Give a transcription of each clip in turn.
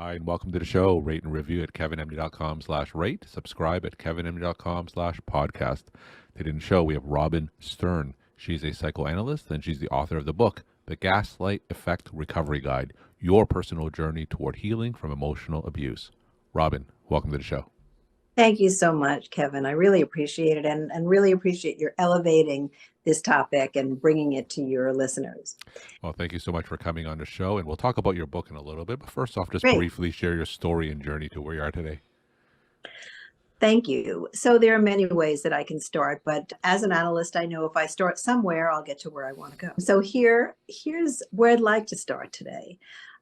Hi, and welcome to the show. Rate and review at kevinmd.com/rate. Subscribe at kevinmd.com/podcast. Today in the show, we have Robin Stern. She's a psychoanalyst, and she's the author of the book, The Gaslight Effect Recovery Guide, Your Personal Journey Toward Healing from Emotional Abuse. Robin, welcome to the show. Thank you so much, Kevin. I really appreciate it and really appreciate your elevating this topic and bringing it to your listeners. Well, thank you so much for coming on the show, and we'll talk about your book in a little bit. But first off, just Great. briefly share your story and journey to where you are today. Thank you. So there are many ways that I can start, but as an analyst, I know if I start somewhere, I'll get to where I want to go. So here's where I'd like to start today.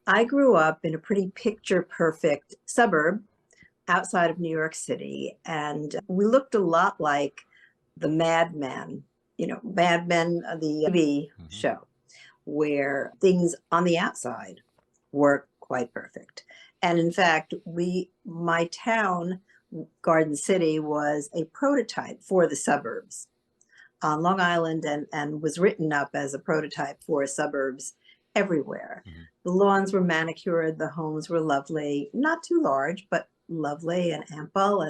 I grew up in a pretty picture-perfect suburb outside of New York City, and we looked a lot like the Mad Men, Mad Men, the TV show, where things on the outside were quite perfect. And in fact, my town, Garden City, was a prototype for the suburbs on Long Island and was written up as a prototype for suburbs everywhere. The lawns were manicured, the homes were lovely, not too large, but lovely and ample,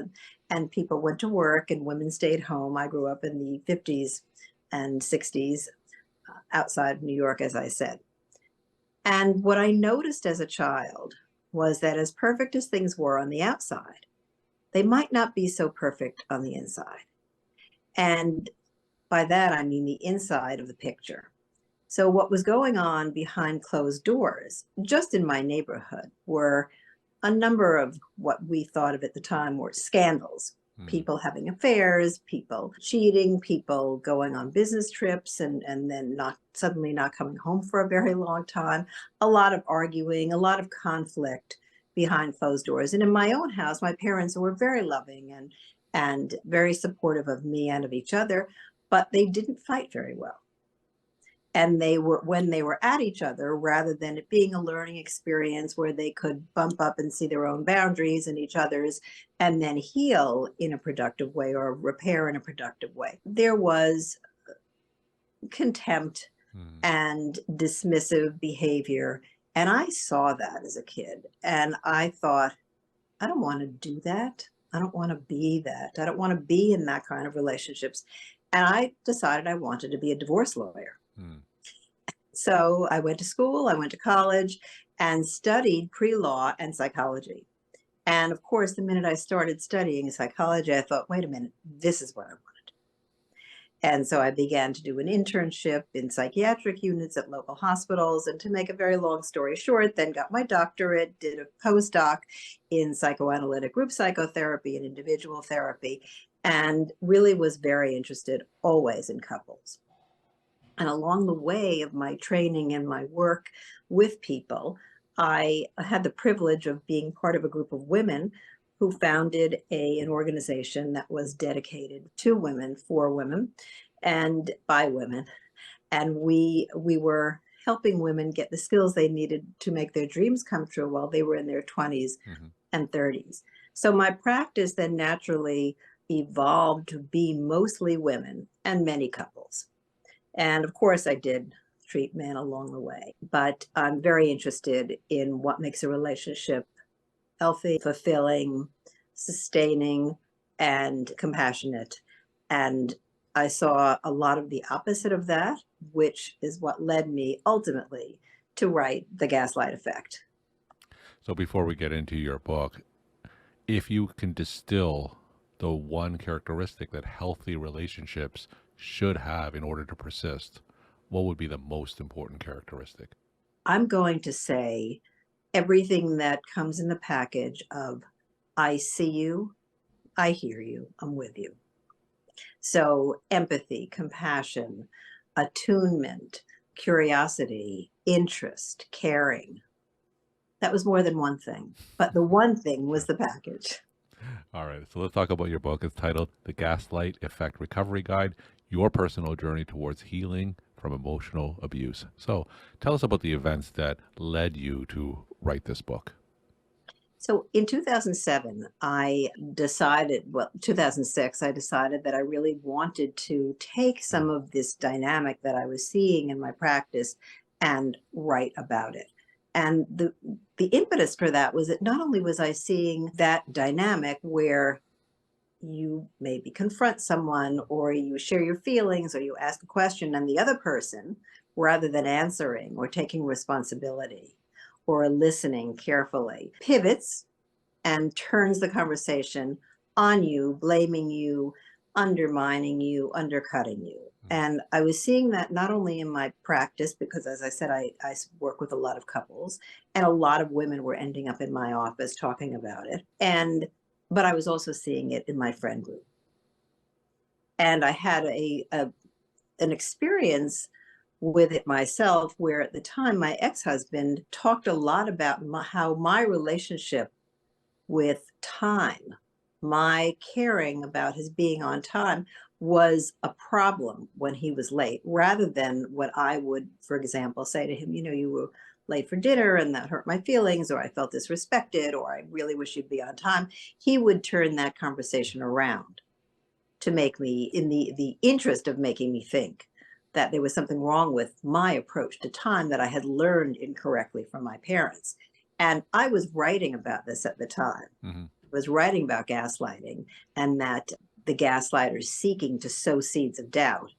and people went to work and women stayed home. I grew up in the 50s and 60s outside of New York, as I said. And what I noticed as a child was that as perfect as things were on the outside, they might not be so perfect on the inside. And by that, I mean the inside of the picture. So what was going on behind closed doors, just in my neighborhood, were a number of what we thought of at the time were scandals. People having affairs, people cheating, people going on business trips and then suddenly not coming home for a very long time, a lot of arguing, a lot of conflict behind closed doors. And in my own house, my parents were very loving and very supportive of me and of each other, but they didn't fight very well. And when they were at each other, rather than it being a learning experience where they could bump up and see their own boundaries and each other's and then heal in a productive way or repair in a productive way, there was contempt and dismissive behavior. And I saw that as a kid. And I thought, I don't want to do that. I don't want to be that. I don't want to be in that kind of relationships. And I decided I wanted to be a divorce lawyer. So I went to school, I went to college and studied pre-law and psychology. And of course, the minute I started studying psychology, I thought, wait a minute, this is what I wanted. And so I began to do an internship in psychiatric units at local hospitals. And to make a very long story short, then got my doctorate, did a postdoc in psychoanalytic group psychotherapy and individual therapy, and really was very interested always in couples. And along the way of my training and my work with people, I had the privilege of being part of a group of women who founded an organization that was dedicated to women, for women, and by women. And we were helping women get the skills they needed to make their dreams come true while they were in their 20s and 30s. So my practice then naturally evolved to be mostly women and many couples. And of course, I did treat men along the way, but I'm very interested in what makes a relationship healthy, fulfilling, sustaining, and compassionate. And I saw a lot of the opposite of that, which is what led me ultimately to write The Gaslight Effect. So before we get into your book, if you can distill the one characteristic that healthy relationships should have in order to persist, what would be the most important characteristic? I'm going to say everything that comes in the package of I see you, I hear you, I'm with you. So empathy, compassion, attunement, curiosity, interest, caring. That was more than one thing, but the one thing was the package. All right, so let's talk about your book. It's titled The Gaslight Effect Recovery Guide, Your Personal Journey Towards Healing from Emotional Abuse. So tell us about the events that led you to write this book. So in 2007, 2006, I decided that I really wanted to take some of this dynamic that I was seeing in my practice and write about it. And the impetus for that was that not only was I seeing that dynamic where you maybe confront someone or you share your feelings or you ask a question and the other person, rather than answering or taking responsibility or listening carefully, pivots and turns the conversation on you, blaming you, undermining you, undercutting you. And I was seeing that not only in my practice, because as I said, I work with a lot of couples and a lot of women were ending up in my office talking about it. But I was also seeing it in my friend group. And I had an experience with it myself, where at the time my ex-husband talked a lot about how my relationship with time, my caring about his being on time, was a problem when he was late, rather than what I would, for example, say to him, you were late for dinner and that hurt my feelings, or I felt disrespected, or I really wish you'd be on time. He would turn that conversation around to make me, in the interest of making me think that there was something wrong with my approach to time that I had learned incorrectly from my parents. And I was writing about this at the time. Mm-hmm. I was writing about gaslighting, and that the gaslighter is seeking to sow seeds of doubt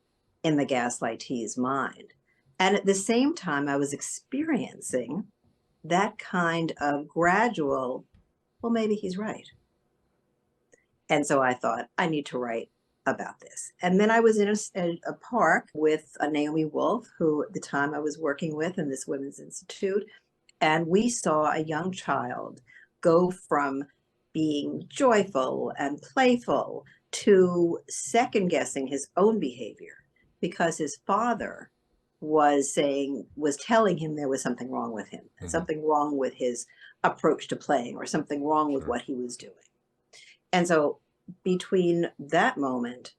in the gaslightee's mind. And at the same time, I was experiencing that kind of gradual, well, maybe he's right. And so I thought, I need to write about this. And then I was in a park with a Naomi Wolf, who at the time I was working with in this Women's Institute. And we saw a young child go from being joyful and playful to second guessing his own behavior, because his father was telling him there was something wrong with him, and something wrong with his approach to playing, or something wrong with what he was doing. And so between that moment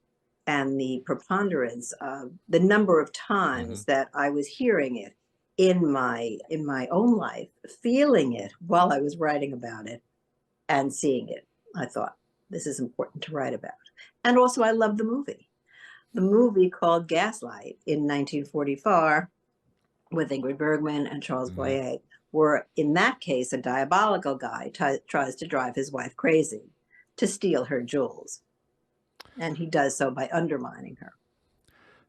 and the preponderance of the number of times that I was hearing it in my own life, feeling it while I was writing about it and seeing it, I thought, this is important to write about. And also, I love the movie. The movie called Gaslight in 1944 with Ingrid Bergman and Charles Boyer, where in that case, a diabolical guy tries to drive his wife crazy to steal her jewels. And he does so by undermining her.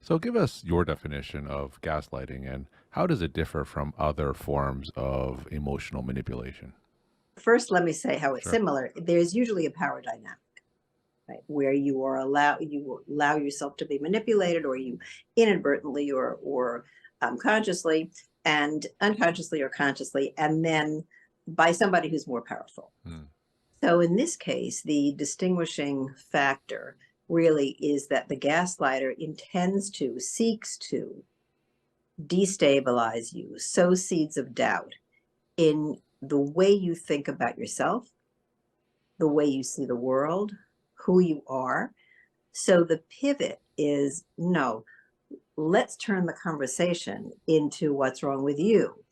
So give us your definition of gaslighting, and how does it differ from other forms of emotional manipulation? First, let me say how it's similar. There's usually a power dynamic, right, where you allow yourself to be manipulated, or you inadvertently or consciously and unconsciously or consciously, and then by somebody who's more powerful. So in this case, the distinguishing factor really is that the gaslighter seeks to destabilize you, sow seeds of doubt in the way you think about yourself, the way you see the world, who you are. So the pivot is, no, let's turn the conversation into what's wrong with you,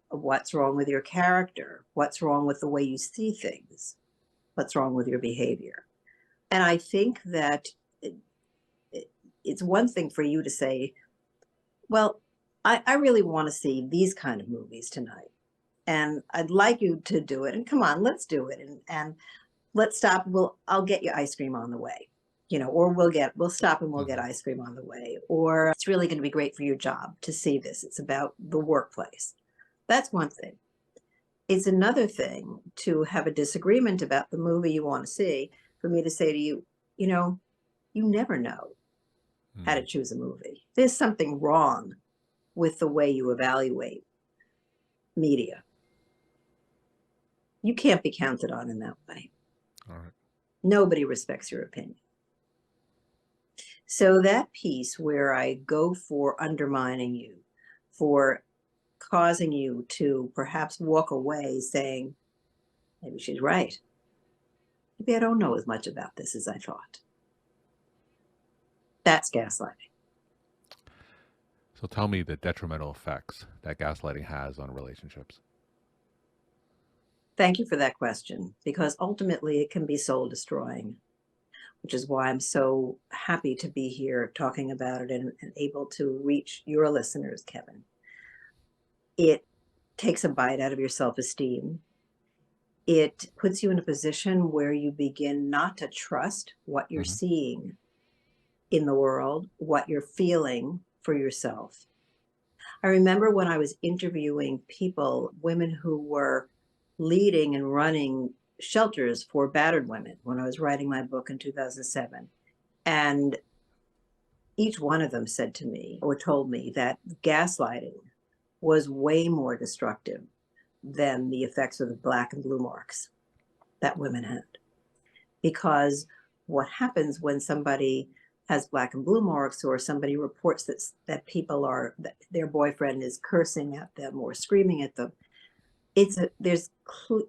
what's wrong with your character, what's wrong with the way you see things, what's wrong with your behavior. And I think that it's one thing for you to say, well, I really want to see these kind of movies tonight, and I'd like you to do it. And come on, let's do it. And let's stop. I'll get you ice cream on the way, or we'll stop and we'll get ice cream on the way. Or it's really going to be great for your job to see this. It's about the workplace. That's one thing. It's another thing to have a disagreement about the movie you want to see, for me to say to you, you never know how to choose a movie. There's something wrong with the way you evaluate media. You can't be counted on in that way. All right. Nobody respects your opinion. So that piece where I go for undermining you, for causing you to perhaps walk away saying, maybe she's right. Maybe I don't know as much about this as I thought. That's gaslighting. So tell me the detrimental effects that gaslighting has on relationships. Thank you for that question, because ultimately it can be soul destroying, which is why I'm so happy to be here talking about it and able to reach your listeners, Kevin. It takes a bite out of your self-esteem. It puts you in a position where you begin not to trust what you're Hmm. seeing in the world, what you're feeling for yourself. I remember when I was interviewing people, women who were leading and running shelters for battered women when I was writing my book in 2007. And each one of them said to me or told me that gaslighting was way more destructive than the effects of the black and blue marks that women had. Because what happens when somebody has black and blue marks, or somebody reports that people are, that their boyfriend is cursing at them or screaming at them, there's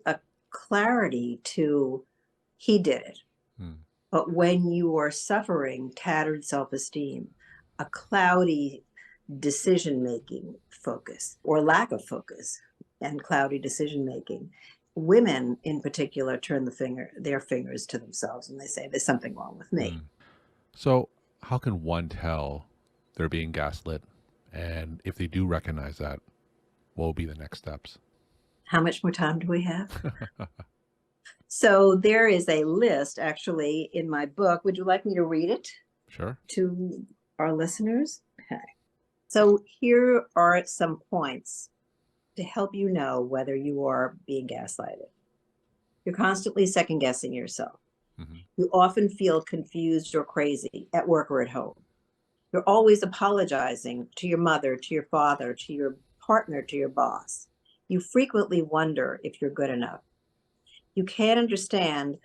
a clarity to, he did it. Mm. But when you are suffering tattered self-esteem, a cloudy decision-making focus or lack of focus and cloudy decision-making, women in particular turn their fingers to themselves and they say, there's something wrong with me. Mm. So, how can one tell they're being gaslit? And if they do recognize that, what will be the next steps? How much more time do we have? So there is a list actually in my book. Would you like me to read it Sure. to our listeners? Okay. So here are some points to help you know whether you are being gaslighted. You're constantly second guessing yourself. Hmm. You often feel confused or crazy at work or at home. You're always apologizing to your mother, to your father, to your partner, to your boss. You frequently wonder if you're good enough. You can't understand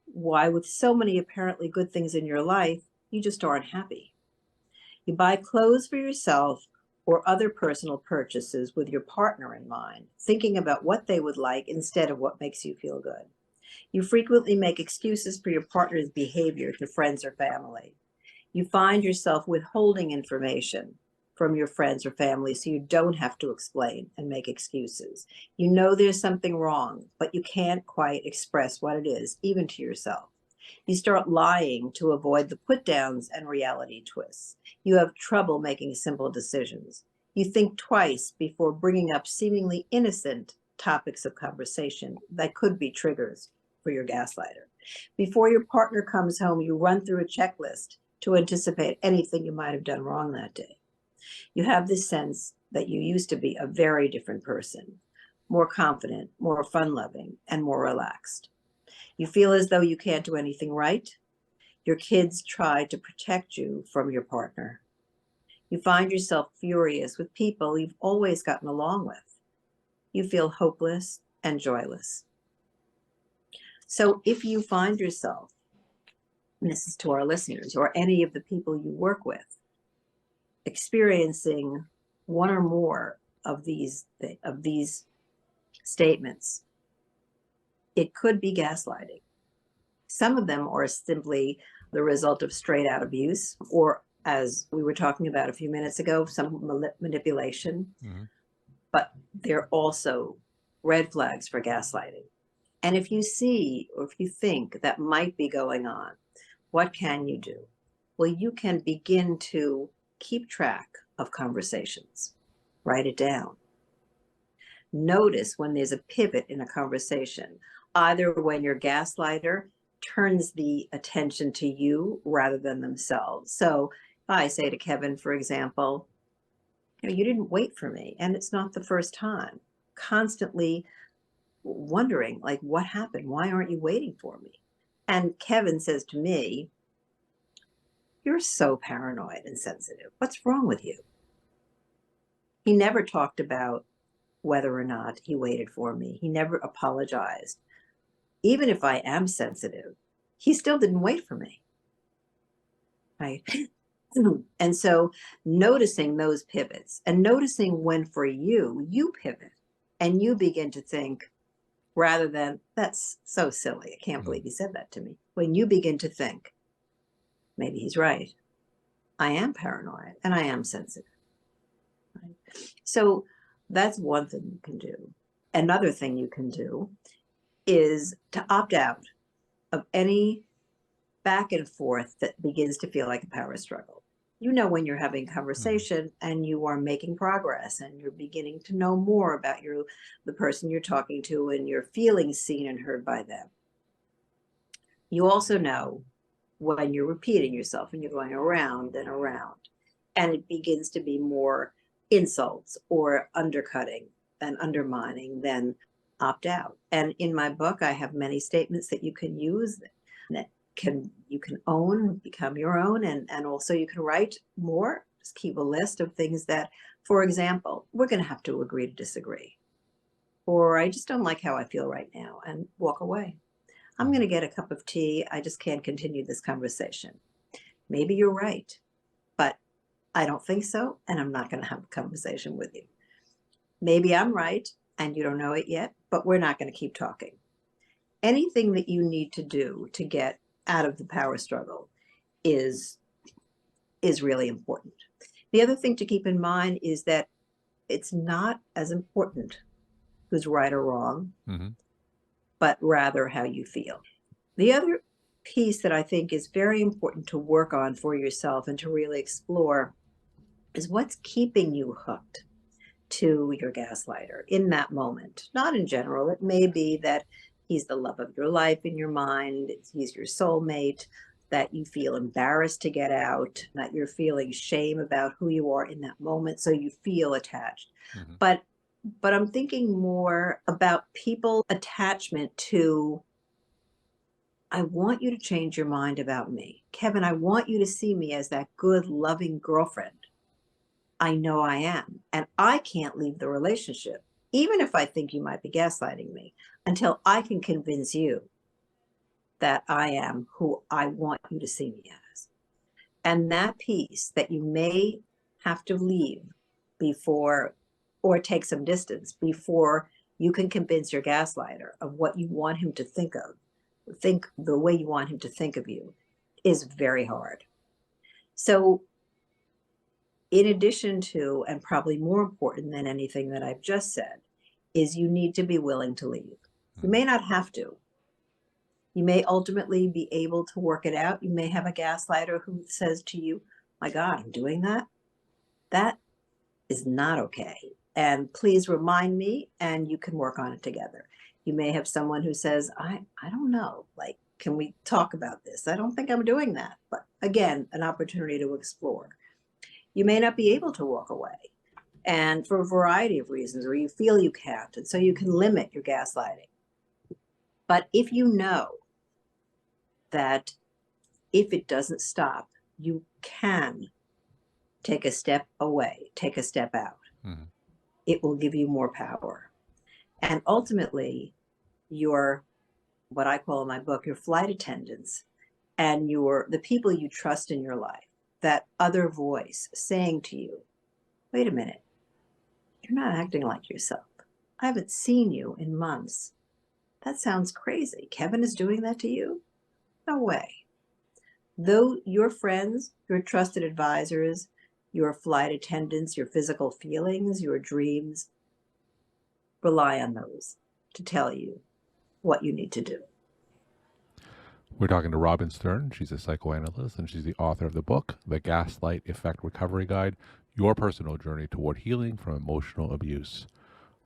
why, with so many apparently good things in your life, you just aren't happy. You buy clothes for yourself or other personal purchases with your partner in mind, thinking about what they would like instead of what makes you feel good. You frequently make excuses for your partner's behavior to friends or family. You find yourself withholding information from your friends or family so you don't have to explain and make excuses. You know there's something wrong, but you can't quite express what it is, even to yourself. You start lying to avoid the put downs and reality twists. You have trouble making simple decisions. You think twice before bringing up seemingly innocent topics of conversation that could be triggers for your gaslighter. Before your partner comes home, you run through a checklist to anticipate anything you might have done wrong that day. You have this sense that you used to be a very different person, more confident, more fun-loving, and more relaxed. You feel as though you can't do anything right. Your kids try to protect you from your partner. You find yourself furious with people you've always gotten along with. You feel hopeless and joyless. So if you find yourself, and this is to our listeners, or any of the people you work with, experiencing one or more of these statements, it could be gaslighting. Some of them are simply the result of straight out abuse, or as we were talking about a few minutes ago, some manipulation, Hmm. but they're also red flags for gaslighting. And if you see or if you think that might be going on, what can you do? Well, you can begin to keep track of conversations. Write it down. Notice when there's a pivot in a conversation, either when your gaslighter turns the attention to you rather than themselves. So if I say to Kevin, for example, you didn't wait for me, and it's not the first time, constantly wondering, like, what happened? Why aren't you waiting for me? And Kevin says to me, you're so paranoid and sensitive. What's wrong with you? He never talked about whether or not he waited for me. He never apologized. Even if I am sensitive, he still didn't wait for me. Right. And so noticing those pivots and noticing when for you pivot and you begin to think, rather than, that's so silly, I can't believe he said that to me. When you begin to think, maybe he's right. I am paranoid and I am sensitive. Right? So that's one thing you can do. Another thing you can do is to opt out of any back and forth that begins to feel like a power struggle. You know when you're having conversation and you are making progress and you're beginning to know more about the person you're talking to, and you're feeling seen and heard by them. You also know when you're repeating yourself and you're going around and around, and it begins to be more insults or undercutting and undermining than opt out. And in my book, I have many statements that you can use that you can own, become your own, and also you can write more. Just keep a list of things that, for example, we're going to have to agree to disagree, or I just don't like how I feel right now, and walk away. I'm going to get a cup of tea. I just can't continue this conversation. Maybe you're right, but I don't think so, and I'm not going to have a conversation with you. Maybe I'm right, and you don't know it yet, but we're not going to keep talking. Anything that you need to do to get out of the power struggle is really important. The other thing to keep in mind is that it's not as important who's right or wrong, but rather how you feel. The other piece that I think is very important to work on for yourself and to really explore is what's keeping you hooked to your gaslighter in that moment. Not in general. It may be that he's the love of your life in your mind, he's your soulmate, that you feel embarrassed to get out, that you're feeling shame about who you are in that moment, so you feel attached. But I'm thinking more about people attachment to, I want you to change your mind about me. Kevin, I want you to see me as that good, loving girlfriend I know I am. And I can't leave the relationship, even if I think you might be gaslighting me, until I can convince you that I am who I want you to see me as. And that piece that you may have to leave before, or take some distance before you can convince your gaslighter of what you want him to think the way you want him to think of you, is very hard. So in addition to, and probably more important than anything that I've just said, is you need to be willing to leave. You may not have to. You may ultimately be able to work it out. You may have a gaslighter who says to you, my God, I'm doing that. That is not okay. And please remind me, and you can work on it together. You may have someone who says, I don't know, like, can we talk about this? I don't think I'm doing that. But again, an opportunity to explore. You may not be able to walk away, and for a variety of reasons, or you feel you can't, and so you can limit your gaslighting. But if you know that if it doesn't stop, you can take a step away, take a step out, it will give you more power. And ultimately, your, what I call in my book, your flight attendants and the people you trust in your life, that other voice saying to you, wait a minute, you're not acting like yourself. I haven't seen you in months. That sounds crazy. Kevin is doing that to you? No way. Though your friends, your trusted advisors, your flight attendants, your physical feelings, your dreams, rely on those to tell you what you need to do. We're talking to Robin Stern. She's a psychoanalyst, and she's the author of the book, The Gaslight Effect Recovery Guide, Your Personal Journey Toward Healing from Emotional Abuse.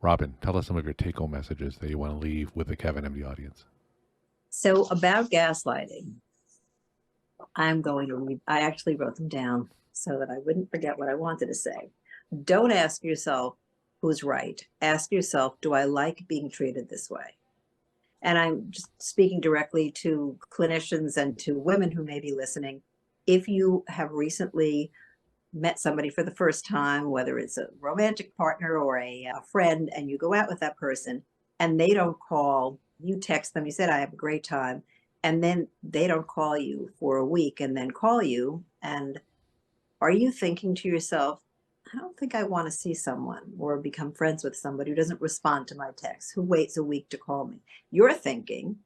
Robin, tell us some of your take-home messages that you want to leave with the Kevin MD audience. So about gaslighting, I actually wrote them down so that I wouldn't forget what I wanted to say. Don't ask yourself who's right. Ask yourself, do I like being treated this way? And I'm just speaking directly to clinicians and to women who may be listening. If you have recently met somebody for the first time, whether it's a romantic partner or a friend, and you go out with that person and they don't call, you text them, you said, I have a great time, and then they don't call you for a week and then call you, and are you thinking to yourself, I don't think I want to see someone or become friends with somebody who doesn't respond to my text, who waits a week to call me? You're thinking,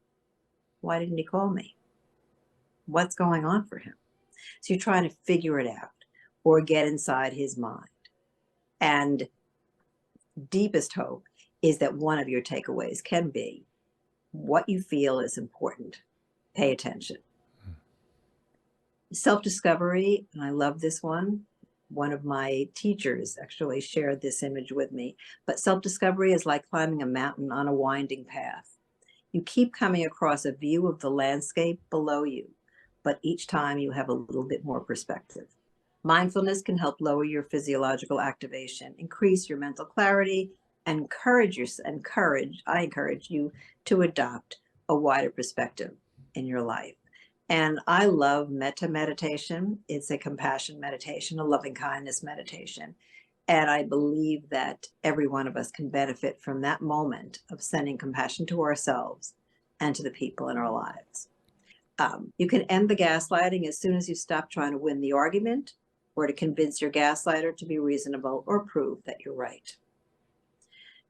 why didn't he call me? What's going on for him? So you're trying to figure it out or get inside his mind. And deepest hope is that one of your takeaways can be what you feel is important. Pay attention. Self-discovery, and I love this one. One of my teachers actually shared this image with me, but self-discovery is like climbing a mountain on a winding path. You keep coming across a view of the landscape below you, but each time you have a little bit more perspective. Mindfulness can help lower your physiological activation, increase your mental clarity, and I encourage you to adopt a wider perspective in your life. And I love metta meditation. It's a compassion meditation, a loving kindness meditation. And I believe that every one of us can benefit from that moment of sending compassion to ourselves and to the people in our lives. You can end the gaslighting as soon as you stop trying to win the argument or to convince your gaslighter to be reasonable or prove that you're right.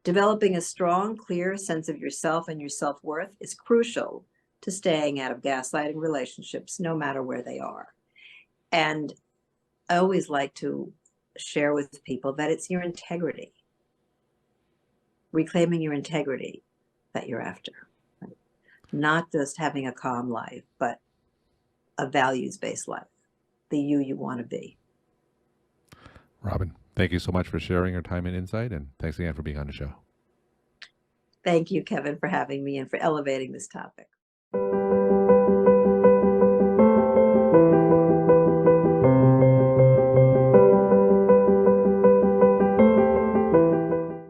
Developing a strong, clear sense of yourself and your self-worth is crucial to staying out of gaslighting relationships, no matter where they are. And I always like to share with people that it's your integrity, reclaiming your integrity that you're after. Right? Not just having a calm life, but a values-based life, the you want to be. Robin, thank you so much for sharing your time and insight, and thanks again for being on the show. Thank you, Kevin, for having me and for elevating this topic.